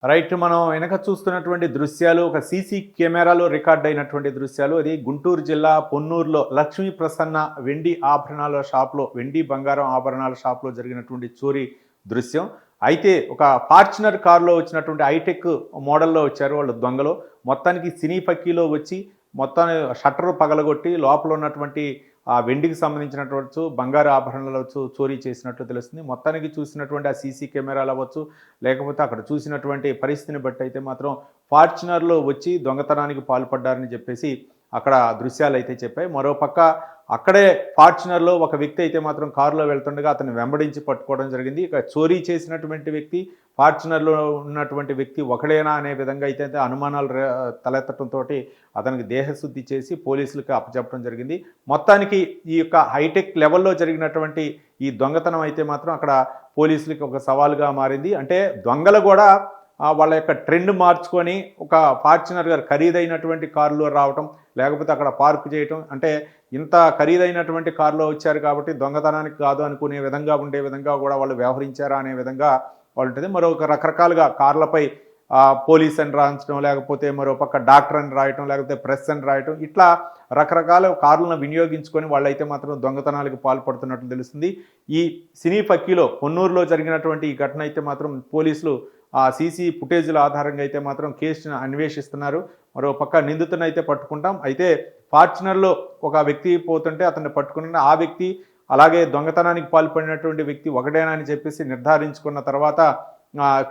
Right. మనం వెనక చూస్తున్నటువంటి దృశ్యాలు ఒక సీసీ కెమెరాలో రికార్డ్ అయినటువంటి దృశ్యాలు. అది గుంటూరు జిల్లా పొన్నూరులో లక్ష్మీ ప్రసన్న వెండి ఆభరణాల షాప్‌లో, వెండి బంగారం ఆభరణాల షాప్‌లో జరిగినటువంటి చోరీ దృశ్యం. అయితే ఒక ఫార్చునర్ కారులో వచ్చినటువంటి హైటెక్ మోడల్‌లో వచ్చారు వాళ్ళు దొంగలు. మొత్తానికి సినీ పక్కీలో వచ్చి మొత్తాన్ని షట్టరు పగలగొట్టి లోపల ఉన్నటువంటి ఆ వెండికి సంబంధించినటువంటి బంగారు ఆభరణాలు అవ్వచ్చు చోరీ చేసినట్లు తెలుస్తుంది. మొత్తానికి చూసినటువంటి ఆ సీసీ కెమెరాలు అవ్వచ్చు, లేకపోతే అక్కడ చూసినటువంటి పరిస్థితిని బట్టి అయితే మాత్రం ఫార్చునర్‌లో వచ్చి దొంగతనానికి పాల్పడ్డారని చెప్పేసి అక్కడ దృశ్యాలైతే చెప్పాయి. మరోపక్క అక్కడే ఫార్చునర్‌లో ఒక వ్యక్తి అయితే మాత్రం కారులో వెళ్తుండగా అతన్ని వెంబడించి పట్టుకోవడం జరిగింది. ఇక చోరీ చేసినటువంటి వ్యక్తి, ఫార్చునర్‌లో ఉన్నటువంటి వ్యక్తి ఒకడేనా అనే విధంగా అయితే అనుమానాలు తలెత్తడంతోటి అతనికి దేహశుద్ధి చేసి పోలీసులకు అప్పచెప్పడం జరిగింది. మొత్తానికి ఈ యొక్క హైటెక్ లెవెల్‌లో జరిగినటువంటి ఈ దొంగతనం అయితే మాత్రం అక్కడ పోలీసులకి ఒక సవాలుగా మారింది. అంటే దొంగలు కూడా వాళ్ళ యొక్క ట్రెండ్ మార్చుకొని ఒక ఫార్చునర్ గారు ఖరీదైనటువంటి కారులో రావటం, లేకపోతే అక్కడ పార్క్ చేయటం. అంటే ఇంత ఖరీదైనటువంటి కారులో వచ్చారు కాబట్టి దొంగతనానికి కాదు అనుకునే విధంగా ఉండే విధంగా కూడా వాళ్ళు వ్యవహరించారా అనే విధంగా వాళ్ళు ఉంటుంది. మరొక రకరకాలుగా కార్లపై పోలీస్ అని రాయించడం, లేకపోతే మరో పక్క డాక్టర్ అని రాయటం, లేకపోతే ప్రెస్ అని రాయటం, ఇట్లా రకరకాల కార్లను వినియోగించుకొని వాళ్ళైతే మాత్రం దొంగతనాలకు పాల్పడుతున్నట్లు తెలుస్తుంది. ఈ సినీ పక్కీలో పొన్నూరులో జరిగినటువంటి ఈ ఘటన అయితే మాత్రం పోలీసులు ఆ సీసీ ఫుటేజ్ల ఆధారంగా అయితే మాత్రం కేసును అన్వేషిస్తున్నారు. మరో పక్క నిందితుని అయితే పట్టుకుంటాం. అయితే ఫార్చునర్లో ఒక వ్యక్తి పోతుంటే అతన్ని పట్టుకున్న ఆ వ్యక్తి అలాగే దొంగతనానికి పాల్పడినటువంటి వ్యక్తి ఒకటేనా అని చెప్పేసి నిర్ధారించుకున్న తర్వాత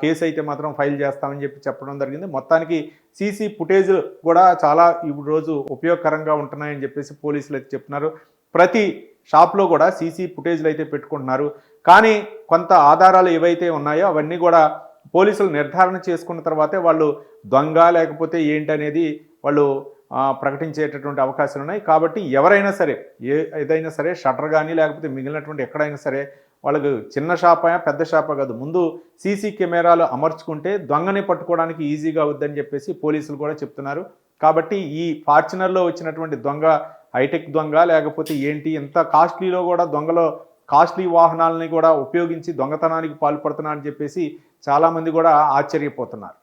కేసు అయితే మాత్రం ఫైల్ చేస్తామని చెప్పడం జరిగింది. మొత్తానికి సీసీ ఫుటేజ్ కూడా చాలా ఇప్పుడు రోజు ఉపయోగకరంగా ఉంటున్నాయని చెప్పేసి పోలీసులు అయితే చెప్తున్నారు. ప్రతి షాప్లో కూడా సీసీ ఫుటేజ్లు అయితే పెట్టుకుంటున్నారు. కానీ కొంత ఆధారాలు ఏవైతే ఉన్నాయో అవన్నీ కూడా పోలీసులు నిర్ధారణ చేసుకున్న తర్వాతే వాళ్ళు దొంగ లేకపోతే ఏంటనేది వాళ్ళు ప్రకటించేటటువంటి అవకాశాలు ఉన్నాయి. కాబట్టి ఎవరైనా సరే ఏదైనా సరే షట్టర్ కానీ లేకపోతే మిగిలినటువంటి ఎక్కడైనా సరే వాళ్ళకు చిన్న షాపా పెద్ద షాపా కాదు, ముందు సీసీ కెమెరాలు అమర్చుకుంటే దొంగని పట్టుకోవడానికి ఈజీగా అవుద్దని చెప్పేసి పోలీసులు కూడా చెప్తున్నారు. కాబట్టి ఈ ఫార్చునర్లో వచ్చినటువంటి దొంగ హైటెక్ దొంగ లేకపోతే ఏంటి, ఎంత కాస్ట్లీలో కూడా దొంగలో కాస్ట్లీ వాహనాలని కూడా ఉపయోగించి దొంగతనానికి పాల్పడుతున్నారని చెప్పేసి చాలామంది కూడా ఆశ్చర్యపోతున్నారు.